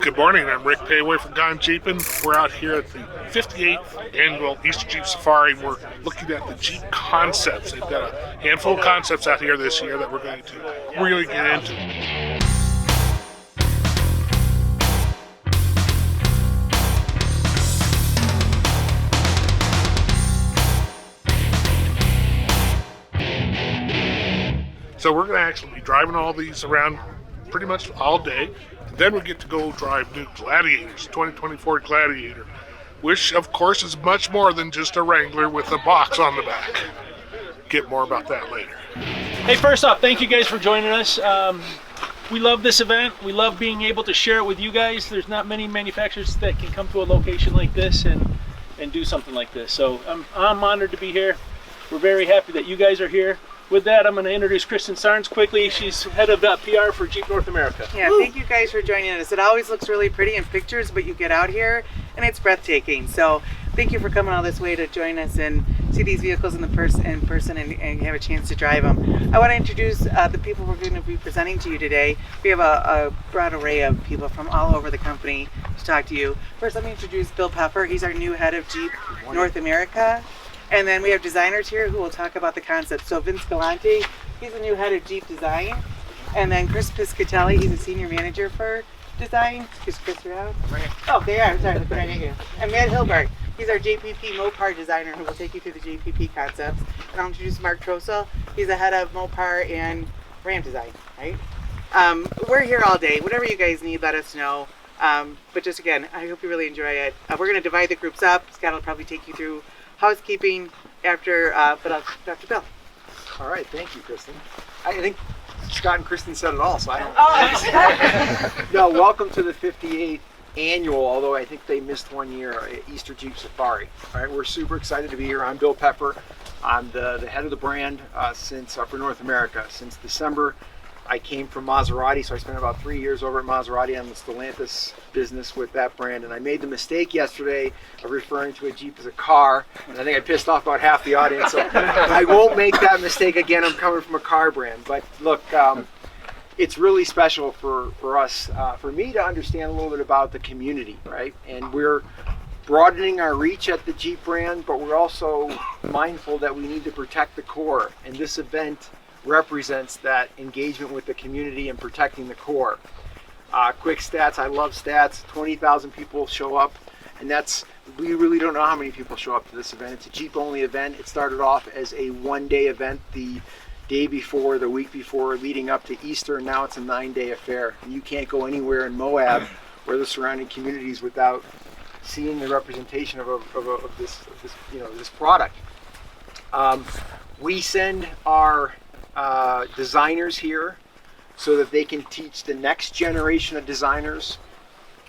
Good morning, I'm Rick Payway from Gone Jeepin'. We're out here at the 58th Annual Easter Jeep Safari. We're looking at the Jeep concepts. They've got a handful of concepts out here this year that we're going to really get into. So we're going to actually be driving all these around pretty much all day. Then we get to go drive new Gladiators, 2024 Gladiator, which of course is much more than just a Wrangler with a box on the back. Get more about that later. Hey, first off, thank you guys for joining us. We love this event. We love being able to share it with you guys. There's not many manufacturers that can come to a location like this and do something like this. So I'm honored to be here. We're very happy that you guys are here. With that, I'm going to introduce Kristen Sarnes quickly. She's head of PR for Jeep North America. Yeah, thank you guys for joining us. It always looks really pretty in pictures, but you get out here and it's breathtaking. So thank you for coming all this way to join us and see these vehicles in person and have a chance to drive them. I want to introduce the people we're going to be presenting to you today. We have a broad array of people from all over the company to talk to you. First, let me introduce Bill Pepper. He's our new head of Jeep North America. And then we have designers here who will talk about the concept. So Vince Galante, he's the new head of Jeep Design. And then Chris Piscatelli, he's a senior manager for design. Is Chris around? Oh, they are. Sorry, look right here. And Matt Hilbert, he's our JPP Mopar designer who will take you through the JPP concepts. And I'll introduce Mark Trossel. He's the head of Mopar and Ram design, right? We're here all day. Whatever you guys need, let us know. But just again, I hope you really enjoy it. We're going to divide the groups up. Scott will probably take you through housekeeping after Dr. Bill. All right, thank you, Kristen. I think Scott and Kristen said it all, so I don't. No, welcome to the 58th annual, although I think they missed 1 year, Easter Jeep Safari. All right, we're super excited to be here. I'm Bill Pepper. I'm the head of the brand for North America. Since December, I came from Maserati, so I spent about 3 years over at Maserati on the Stellantis business with that brand. And I made the mistake yesterday of referring to a Jeep as a car, and I think I pissed off about half the audience. So I won't make that mistake again. I'm coming from a car brand. But look, it's really special for us, for me to understand a little bit about the community, right? And we're broadening our reach at the Jeep brand, but we're also mindful that we need to protect the core. And this event represents that engagement with the community and protecting the core. Quick stats, I love stats. 20,000 people show up, and we really don't know how many people show up to this event. It's a Jeep only event. It started off as a one-day event the day before, the week before, leading up to Easter, and now it's a 9-day affair. And you can't go anywhere in Moab or the surrounding communities without seeing the representation of this product. We send our designers here so that they can teach the next generation of designers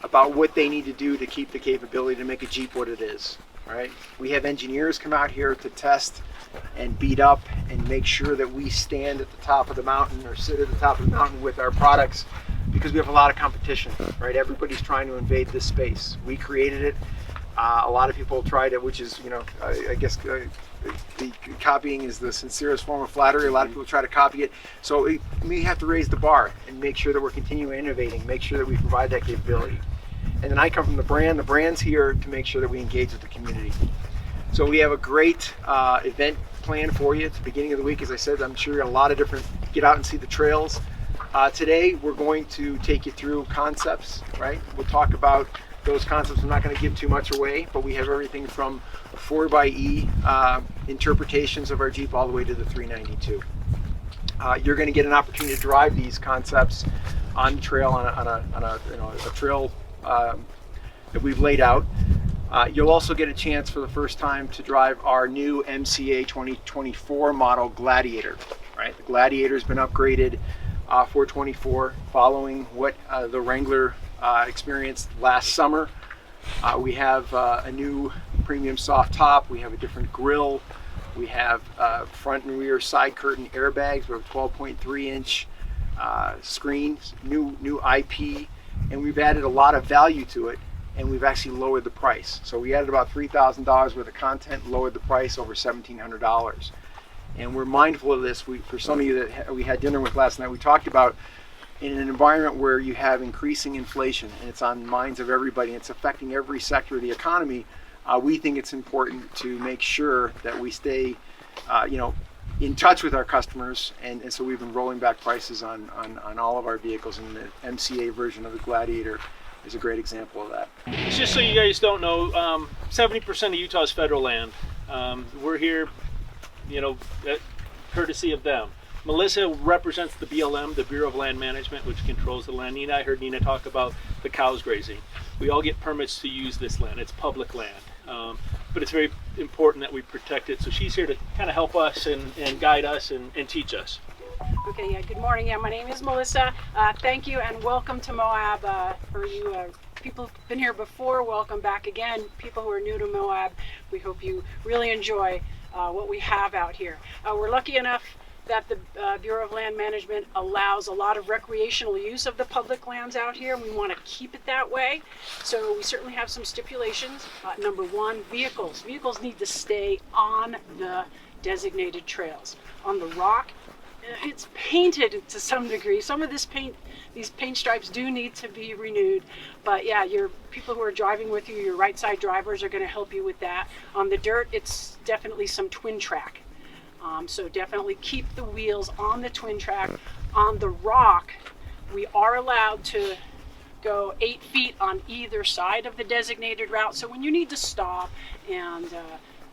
about what they need to do to keep the capability to make a Jeep what it is. Right? We have engineers come out here to test and beat up and make sure that we stand at the top of the mountain or sit at the top of the mountain with our products, because we have a lot of competition. Right? Everybody's trying to invade this space. We created it. A lot of people tried it, which is, I guess the copying is the sincerest form of flattery. A lot of people try to copy it. So we have to raise the bar and make sure that we're continuing innovating, make sure that we provide that capability. And then I come from the brand. The brand's here to make sure that we engage with the community. So we have a great event planned for you. It's the beginning of the week, as I said. I'm sure you're a lot of different, get out and see the trails. Today, we're going to take you through concepts, right? We'll talk about those concepts. I'm not going to give too much away, but we have everything from 4xe interpretations of our Jeep all the way to the 392. You're going to get an opportunity to drive these concepts on the trail on a trail that we've laid out. You'll also get a chance for the first time to drive our new MCA 2024 model Gladiator. Right, the Gladiator has been upgraded for 24, following what the Wrangler experienced last summer. We have a new premium soft top. We have a different grille. We have front and rear side curtain airbags. We have 12.3 inch screens, new IP, and we've added a lot of value to it, and we've actually lowered the price. So we added about $3,000 worth of content, lowered the price over $1,700. And we're mindful of this. For some of you that we had dinner with last night, we talked about in an environment where you have increasing inflation and it's on the minds of everybody and it's affecting every sector of the economy, we think it's important to make sure that we stay, in touch with our customers, and so we've been rolling back prices on all of our vehicles, and the MCA version of the Gladiator is a great example of that. Just so you guys don't know, 70% of Utah is federal land. We're here, courtesy of them. Melissa represents the BLM, the Bureau of Land Management, which controls the land. I heard Nina talk about the cows grazing. We all get permits to use this land. It's public land. But it's very important that we protect it. So she's here to kind of help us and guide us and teach us. Okay, yeah, good morning. Yeah, my name is Melissa. Thank you and welcome to Moab. For you people who've been here before, welcome back again. People who are new to Moab, we hope you really enjoy what we have out here. We're lucky enough that the Bureau of Land Management allows a lot of recreational use of the public lands out here, and we want to keep it that way. So we certainly have some stipulations. Number one, vehicles. Vehicles need to stay on the designated trails. On the rock, it's painted to some degree. Some of these paint stripes do need to be renewed, but yeah, your people who are driving with you, your right side drivers, are going to help you with that. On the dirt, it's definitely some twin track. So definitely keep the wheels on the twin track. On the rock, we are allowed to go 8 feet on either side of the designated route. So when you need to stop and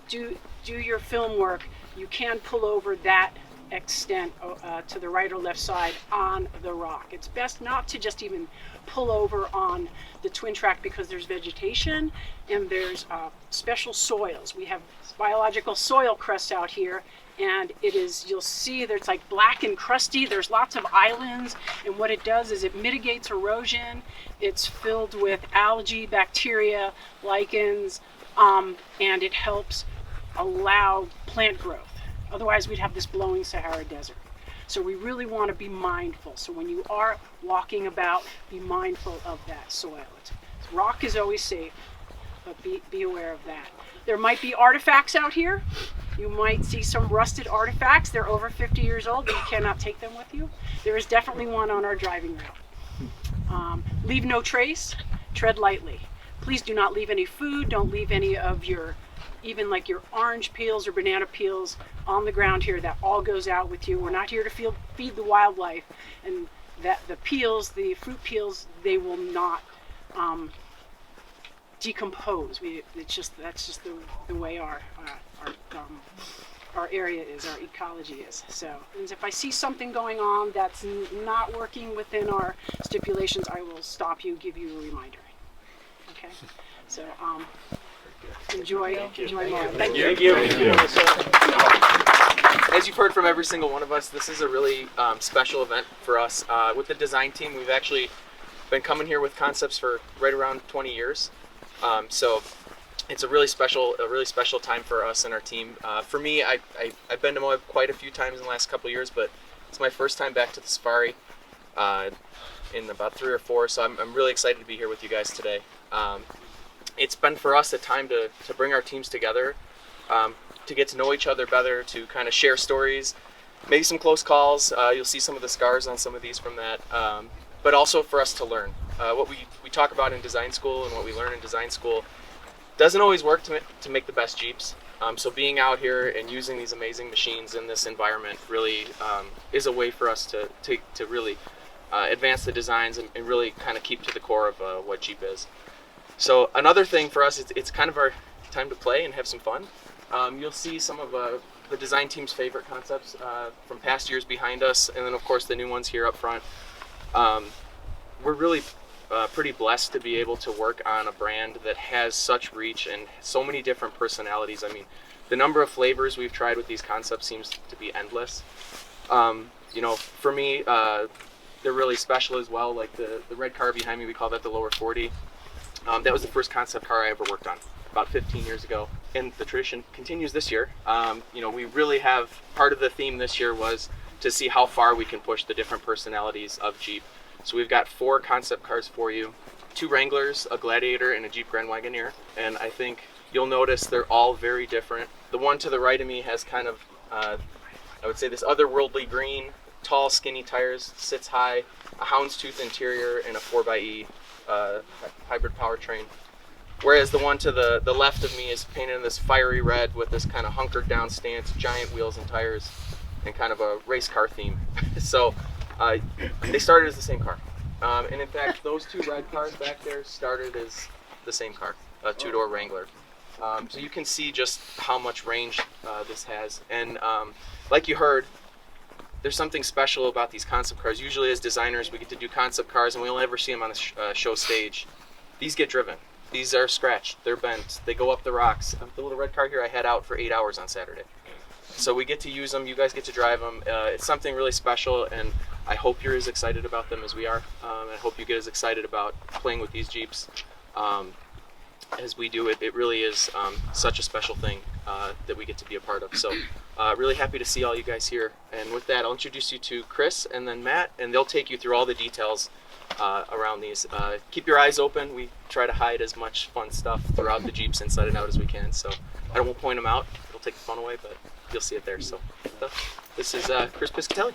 do your film work, you can pull over that extent to the right or left side on the rock. It's best not to just even pull over on the twin track because there's vegetation and there's special soils. We have biological soil crusts out here, and you'll see there's like black and crusty. There's lots of islands, and what it does is it mitigates erosion. It's filled with algae, bacteria, lichens, and it helps allow plant growth. Otherwise, we'd have this blowing Sahara Desert. So we really want to be mindful. So when you are walking about, be mindful of that soil. Rock is always safe, but be aware of that. There might be artifacts out here. You might see some rusted artifacts. They're over 50 years old, but you cannot take them with you. There is definitely one on our driving route. Leave no trace, tread lightly. Please do not leave any food. Don't leave any of even like your orange peels or banana peels on the ground here. That all goes out with you. We're not here to feed the wildlife, and that the fruit peels, they will not decompose. That's just the way our area is, our ecology is. So, and if I see something going on that's not working within our stipulations, I will stop you, give you a reminder. Okay. So enjoy more. Thank you. As you've heard from every single one of us, this is a really special event for us. With the design team, we've actually been coming here with concepts for right around 20 years. So it's a really special time for us and our team. For me, I've been to Moab quite a few times in the last couple of years, but it's my first time back to the safari in about 3 or 4. So I'm really excited to be here with you guys today. It's been for us a time to bring our teams together, to get to know each other better, to kind of share stories, maybe some close calls. You'll see some of the scars on some of these from that, but also for us to learn. What we talk about in design school and what we learn in design school doesn't always work to make the best Jeeps. So being out here and using these amazing machines in this environment really is a way for us to really advance the designs and really kind of keep to the core of what Jeep is. So another thing for us, it's kind of our time to play and have some fun. You'll see some of the design team's favorite concepts from past years behind us, and then of course the new ones here up front. We're really pretty blessed to be able to work on a brand that has such reach and so many different personalities. I mean, the number of flavors we've tried with these concepts seems to be endless. For me, they're really special as well. Like the red car behind me, we call that the Lower 40. That was the first concept car I ever worked on about 15 years ago, and the tradition continues this year. We really have, part of the theme this year was to see how far we can push the different personalities of Jeep. So we've got 4 concept cars for you, 2 Wranglers, a Gladiator, and a Jeep Grand Wagoneer, and I think you'll notice they're all very different. The one to the right of me has kind of, I would say, this otherworldly green tall, skinny tires, sits high, a houndstooth interior, and a 4xe hybrid powertrain. Whereas the one to the left of me is painted in this fiery red with this kind of hunkered down stance, giant wheels and tires, and kind of a race car theme. So they started as the same car. And in fact, those two red cars back there started as the same car, a two-door Wrangler. So you can see just how much range this has. And like you heard, there's something special about these concept cars. Usually as designers, we get to do concept cars and we only ever see them on the show stage. These get driven. These are scratched, they're bent, they go up the rocks. The little red car here I had out for 8 hours on Saturday. So we get to use them, you guys get to drive them. It's something really special, and I hope you're as excited about them as we are. I hope you get as excited about playing with these Jeeps as we do. It really is such a special thing that we get to be a part of. So really happy to see all you guys here. And with that, I'll introduce you to Chris and then Matt, and they'll take you through all the details around these. Keep your eyes open. We try to hide as much fun stuff throughout the Jeeps inside and out as we can. So I won't point them out. It'll take the fun away, but you'll see it there. So this is Chris Piscatelli.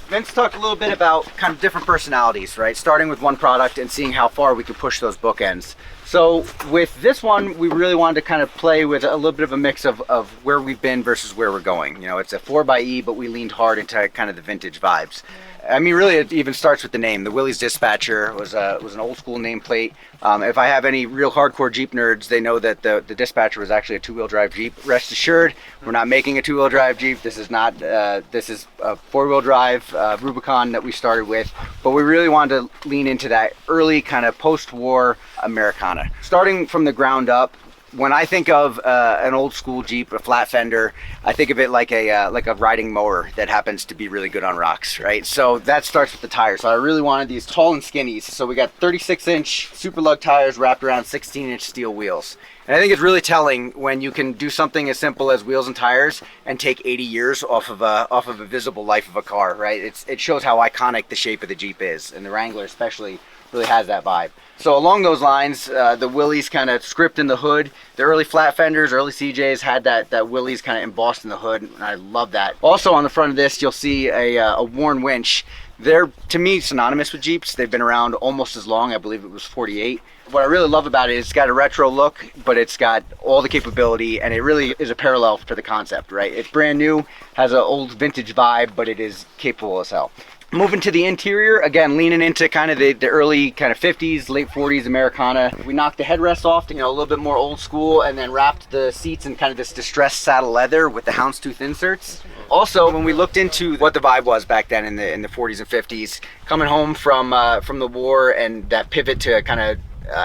Vince talked a little bit about kind of different personalities, right? Starting with one product and seeing how far we could push those bookends. So with this one, we really wanted to kind of play with a little bit of a mix of where we've been versus where we're going. You know, it's a 4xe, but we leaned hard into kind of the vintage vibes. I mean, really, it even starts with the name. The Willys Dispatcher was an old school nameplate. If I have any real hardcore Jeep nerds, they know that the Dispatcher was actually a two-wheel drive Jeep. Rest assured, we're not making a two-wheel drive Jeep. This is not. This is a four-wheel drive Rubicon that we started with. But we really wanted to lean into that early kind of post-war Americana. Starting from the ground up, when I think of an old school Jeep, a flat fender, I think of it like a riding mower that happens to be really good on rocks, right? So that starts with the tires. So I really wanted these tall and skinnies. So we got 36-inch super lug tires wrapped around 16-inch steel wheels. And I think it's really telling when you can do something as simple as wheels and tires and take 80 years off of a visible life of a car, right? It shows how iconic the shape of the Jeep is, and the Wrangler especially really has that vibe. So along those lines, the Willys kind of script in the hood. The early flat fenders, early CJs had that Willys kind of embossed in the hood, and I love that. Also on the front of this, you'll see a worn winch. They're, to me, synonymous with Jeeps. They've been around almost as long. I believe it was 48. What I really love about it is it's got a retro look, but it's got all the capability, and it really is a parallel to the concept, right? It's brand new, has an old vintage vibe, but it is capable as hell. Moving to the interior, again, leaning into kind of the early kind of 50s, late 40s Americana. We knocked the headrest off, a little bit more old school, and then wrapped the seats in kind of this distressed saddle leather with the houndstooth inserts. Also, when we looked into what the vibe was back then in the 40s and 50s, coming home from the war and that pivot to kind of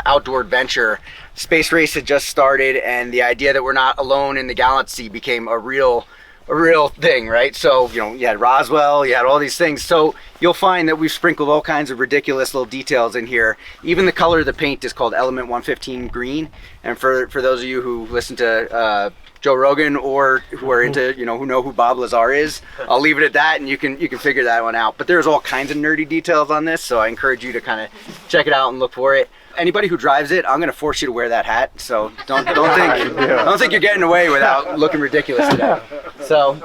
outdoor adventure, space race had just started, and the idea that we're not alone in the galaxy became a real thing, right? So, you had Roswell, you had all these things. So you'll find that we've sprinkled all kinds of ridiculous little details in here. Even the color of the paint is called Element 115 green. And for those of you who listen to Joe Rogan or who are into, who know who Bob Lazar is, I'll leave it at that, and you can figure that one out. But there's all kinds of nerdy details on this, so I encourage you to kind of check it out and look for it. Anybody who drives it, I'm going to force you to wear that hat. So don't think you're getting away without looking ridiculous today. So,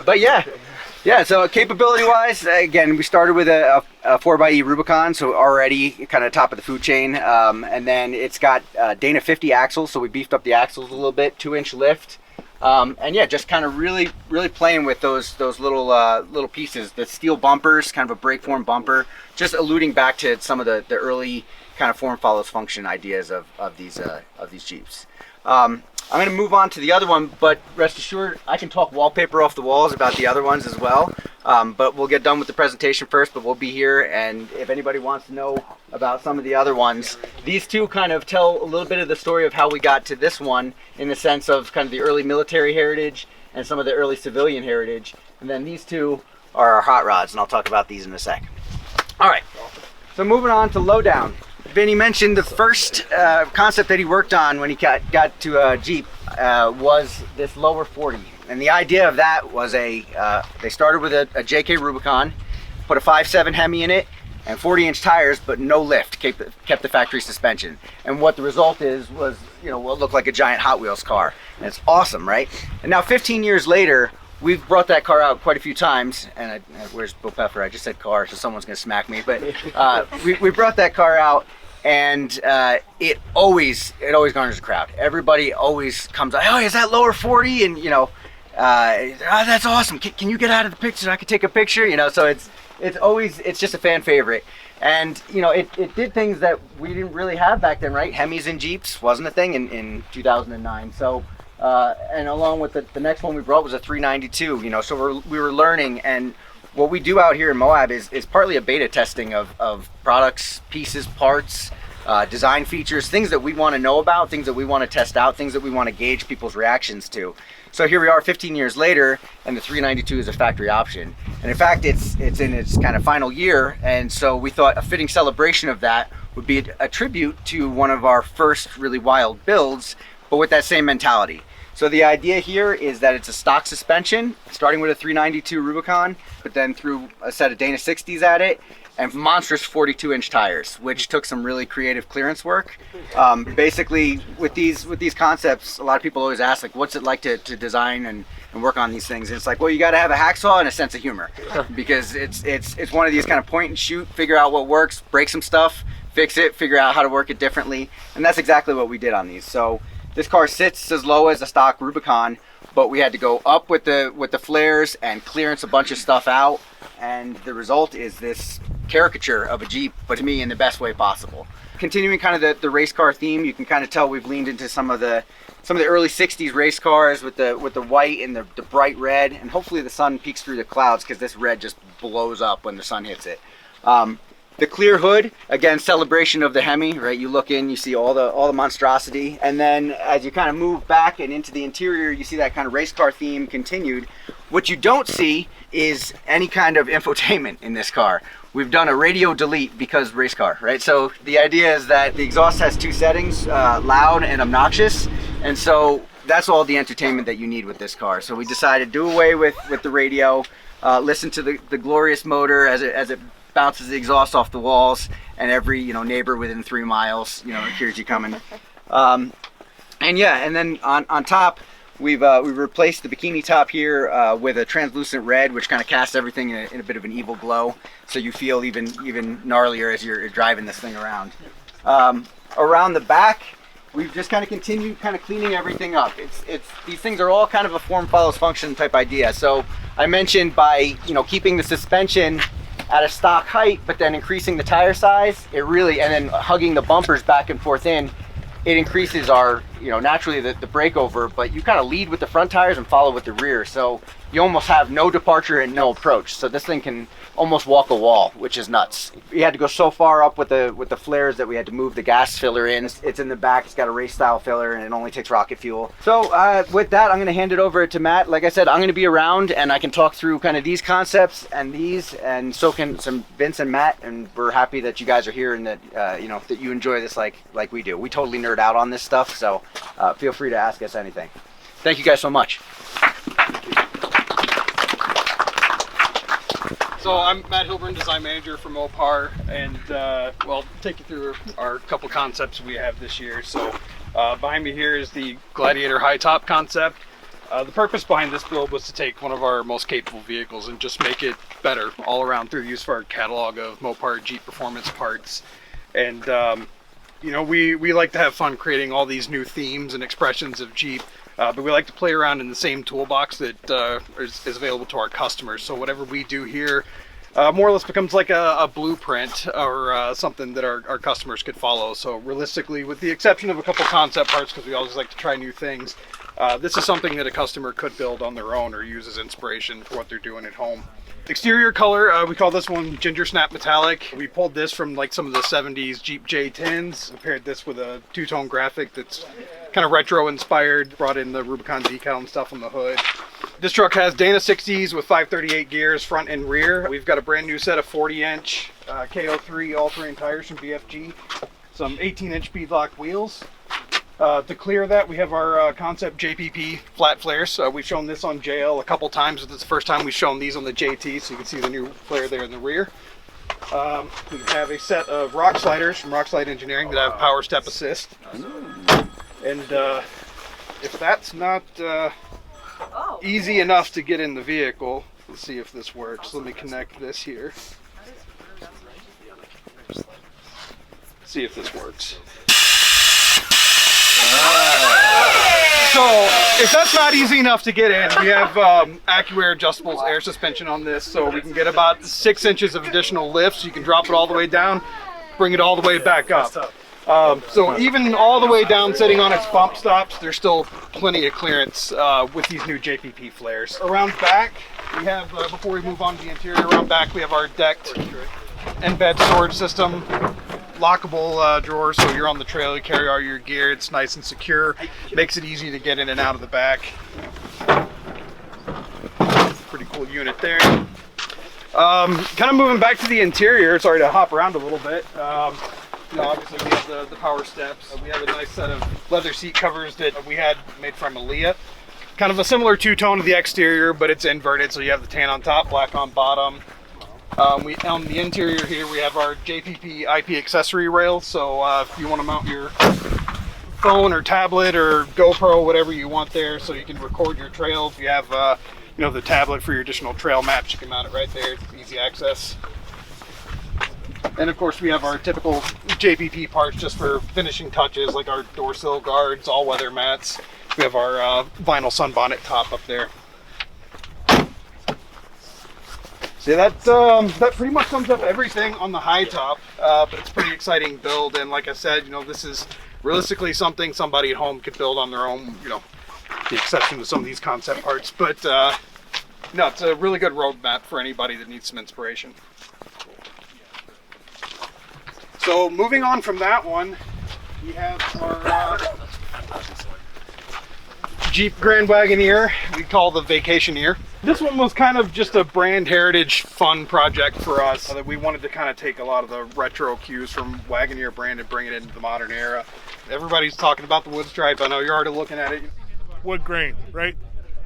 but yeah. So capability-wise, again, we started with a 4xe Rubicon, so already kind of top of the food chain. And then it's got Dana 50 axles, so we beefed up the axles a little bit, 2-inch lift. And yeah, just kind of really playing with those little pieces. The steel bumpers, kind of a brake form bumper, just alluding back to some of the early kind of form follows function ideas of these Jeeps. I'm going to move on to the other one, but rest assured, I can talk wallpaper off the walls about the other ones as well. But we'll get done with the presentation first, but we'll be here, and if anybody wants to know about some of the other ones, these two kind of tell a little bit of the story of how we got to this one in the sense of kind of the early military heritage and some of the early civilian heritage. And then these two are our hot rods, and I'll talk about these in a sec. All right, so moving on to Lowdown. Vinny mentioned the first concept that he worked on when he got to Jeep was this lower 40. And the idea of that was they started with a JK Rubicon, put a 5.7 Hemi in it, and 40-inch tires, but no lift, kept the factory suspension. And what the result was what looked like a giant Hot Wheels car. And it's awesome, right? And now 15 years later, we've brought that car out quite a few times, and where's Bill Peffer? I just said car, so someone's gonna smack me. But we brought that car out, and it always garners a crowd. Everybody always comes out, oh, is that lower 40? And that's awesome. Can you get out of the picture so I can take a picture? So it's just a fan favorite. And it did things that we didn't really have back then, right? Hemis and Jeeps wasn't a thing in 2009. So and along with the next one we brought was a 392. So we were learning, and what we do out here in Moab is partly a beta testing of products, pieces, parts, design features, things that we want to know about, things that we want to test out, things that we want to gauge people's reactions to. So here we are 15 years later, and the 392 is a factory option. And in fact, it's in its kind of final year, and so we thought a fitting celebration of that would be a tribute to one of our first really wild builds, but with that same mentality. So the idea here is that it's a stock suspension, starting with a 392 Rubicon, but then through a set of Dana 60s at it, and monstrous 42-inch tires, which took some really creative clearance work. Basically, with these concepts, a lot of people always ask, like, what's it like to design and work on these things? And it's like, well, you got to have a hacksaw and a sense of humor, because it's one of these kind of point and shoot, figure out what works, break some stuff, fix it, figure out how to work it differently, and that's exactly what we did on these. So this car sits as low as a stock Rubicon, but we had to go up with the flares and clearance a bunch of stuff out, and the result is this caricature of a Jeep, but to me in the best way possible. Continuing kind of the race car theme, you can kind of tell we've leaned into some of the early 60s race cars with the white and the bright red, and hopefully the sun peeks through the clouds, because this red just blows up when the sun hits it. The clear hood, again, celebration of the Hemi, right? You look in, you see all the monstrosity, and then as you kind of move back and into the interior, you see that kind of race car theme continued. What you don't see is any kind of infotainment in this car. We've done a radio delete because race car, right? So the idea is that the exhaust has two settings, loud and obnoxious, and so that's all the entertainment that you need with this car. So we decided to do away with the radio, listen to the glorious motor as it bounces the exhaust off the walls, and every neighbor within 3 miles hears you coming. And then on top, we've replaced the bikini top here with a translucent red, which kind of casts everything in a bit of an evil glow, so you feel even gnarlier as you're driving this thing around. Around the back, we've just kind of continued cleaning everything up. These things are all kind of a form follows function type idea. So I mentioned by keeping the suspension at a stock height, but then increasing the tire size, and then hugging the bumpers back and forth in, it increases our, naturally the breakover, but you kind of lead with the front tires and follow with the rear. So you almost have no departure and no approach. So this thing can almost walk a wall, which is nuts. We had to go so far up with the flares that we had to move the gas filler in. It's in the back, it's got a race style filler, and it only takes rocket fuel. So with that, I'm gonna hand it over to Matt. Like I said, I'm gonna be around and I can talk through kind of these concepts and so can some Vince and Matt, and we're happy that you guys are here and that that you enjoy this like we do. We totally nerd out on this stuff, so feel free to ask us anything. Thank you guys so much. So I'm Matt Hilburn, design manager for Mopar, and well, take you through our couple concepts we have this year. So behind me here is the Gladiator High top concept. The purpose behind this build was to take one of our most capable vehicles and just make it better all around through use for our catalog of Mopar Jeep performance parts. And we like to have fun creating all these new themes and expressions of Jeep. But we like to play around in the same toolbox that is available to our customers. So whatever we do here more or less becomes like a blueprint or something that our customers could follow. So realistically, with the exception of a couple concept parts, because we always like to try new things, this is something that a customer could build on their own or use as inspiration for what they're doing at home. Exterior color, we call this one Ginger Snap Metallic. We pulled this from like some of the 70s Jeep J tins, paired this with a two-tone graphic that's kind of retro inspired, brought in the Rubicon decal and stuff on the hood. This truck has Dana 60s with 538 gears front and rear. We've got a brand new set of 40-inch KO3 all-terrain tires from BFG, some 18-inch beadlock wheels. To clear that, we have our concept JPP flat flares. We've shown this on JL a couple times. This is the first time we've shown these on the JT, so you can see the new flare there in the rear. We have a set of rock sliders from Rockslide Engineering that have power step assist. And if that's not easy enough to get in the vehicle. Let's see if this works. Let me connect this here. See if this works. So if that's not easy enough to get in, we have AccuAir adjustable air suspension on this, so we can get about 6 inches of additional lift. So you can drop it all the way down, bring it all the way back up. So even all the way down sitting on its bump stops, there's still plenty of clearance with these new JPP flares. Around back, we have, before we move on to the interior, around back we have our decked embed storage system. Lockable drawers, so you're on the trail, you carry all your gear, it's nice and secure, makes it easy to get in and out of the back. Pretty cool unit there. Kind of moving back to the interior, sorry to hop around a little bit. Obviously we have the power steps. We have a nice set of leather seat covers that we had made from Aaliyah. Kind of a similar two-tone to the exterior, but it's inverted, so you have the tan on top, black on bottom. On the interior here, we have our JPP IP accessory rail. So if you want to mount your phone or tablet or GoPro, whatever you want there, so you can record your trail. If you have, the tablet for your additional trail maps, you can mount it right there. It's easy access. And of course, we have our typical JPP parts just for finishing touches, like our door sill guards, all-weather mats. We have our vinyl sunbonnet top up there. So that pretty much sums up everything on the high top, but it's a pretty exciting build. And like I said, this is realistically something somebody at home could build on their own, the exception to some of these concept parts. But no, it's a really good roadmap for anybody that needs some inspiration. So moving on from that one, we have our Jeep Grand Wagoneer, we call the Vactioneer. This one was kind of just a brand heritage fun project for us. That we wanted to kind of take a lot of the retro cues from Wagoneer brand and bring it into the modern era. Everybody's talking about the wood stripe. I know you're already looking at it. Wood grain, right?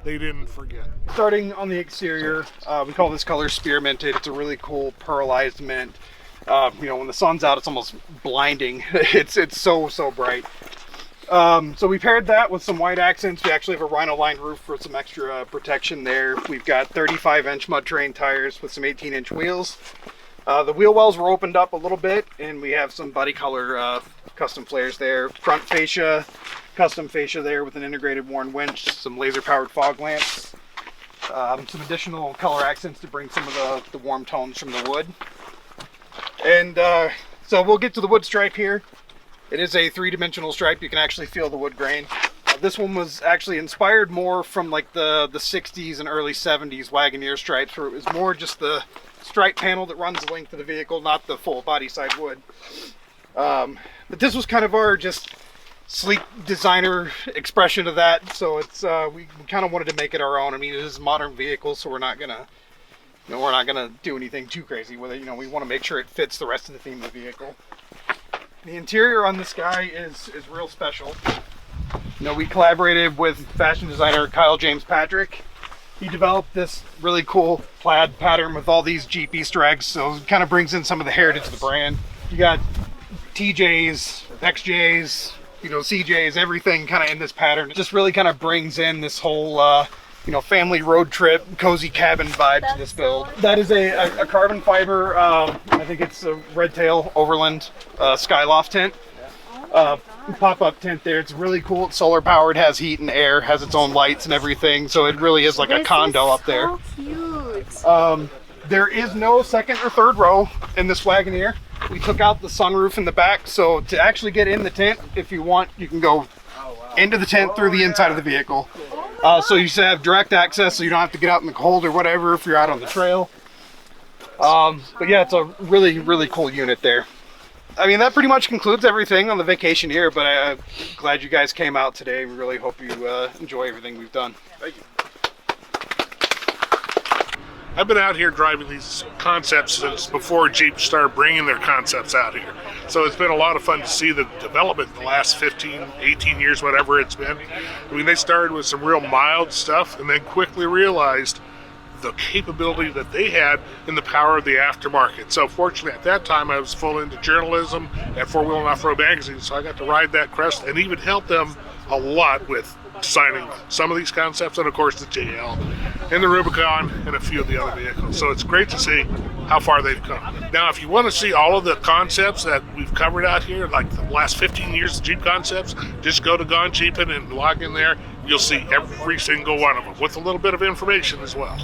They didn't forget. Starting on the exterior, we call this color spearminted. It's a really cool pearlized mint. When the sun's out, it's almost blinding. It's so bright. So we paired that with some white accents. We actually have a rhino lined roof for some extra protection there. We've got 35-inch mud terrain tires with some 18-inch wheels. The wheel wells were opened up a little bit, and we have some body color custom flares there. Front fascia, custom fascia there with an integrated worn winch, some laser powered fog lamps, some additional color accents to bring some of the warm tones from the wood. And so we'll get to the wood stripe here. It is a 3-dimensional stripe. You can actually feel the wood grain. This one was actually inspired more from like the 60s and early 70s Wagoneer stripes, where it was more just the stripe panel that runs the length of the vehicle, not the full body side wood. But this was kind of our just sleek designer expression of that. So it's we kind of wanted to make it our own. I mean, it is a modern vehicle, so we're not gonna do anything too crazy with it. We want to make sure it fits the rest of the theme of the vehicle. The interior on this guy is real special. We collaborated with fashion designer Kyle James Patrick. He developed this really cool plaid pattern with all these Jeep Easter eggs, so it kind of brings in some of the heritage of the brand. You got TJs, XJs, CJs, everything kind of in this pattern. It just really kind of brings in this whole family road trip, cozy cabin vibe to this build. That is a carbon fiber, I think it's a Red Tail Overland Skyloft tent. Pop-up tent there. It's really cool. It's solar powered, has heat and air, has its own lights and everything. So it really is like a condo up there. Cute. There is no second or third row in this Wagoneer. We took out the sunroof in the back, so to actually get in the tent, if you want, you can go into the tent through the inside of the vehicle. So you should have direct access, so you don't have to get out in the cold or whatever if you're out on the trail. But yeah, it's a really, really cool unit there. I mean, that pretty much concludes everything on the Vactioneer, but I'm glad you guys came out today. We really hope you enjoy everything we've done. Thank you. I've been out here driving these concepts since before Jeep started bringing their concepts out here. So it's been a lot of fun to see the development the last 15, 18 years, whatever it's been. I mean, they started with some real mild stuff and then quickly realized the capability that they had in the power of the aftermarket. So fortunately at that time I was full into journalism at 4 Wheel and Off-Road magazine, so I got to ride that crest and even help them a lot with designing some of these concepts, and of course the JL and the Rubicon and a few of the other vehicles. So it's great to see how far they've come. Now, if you want to see all of the concepts that we've covered out here, like the last 15 years of Jeep concepts, just go to Gone Jeepin' and log in there. You'll see every single one of them with a little bit of information as well.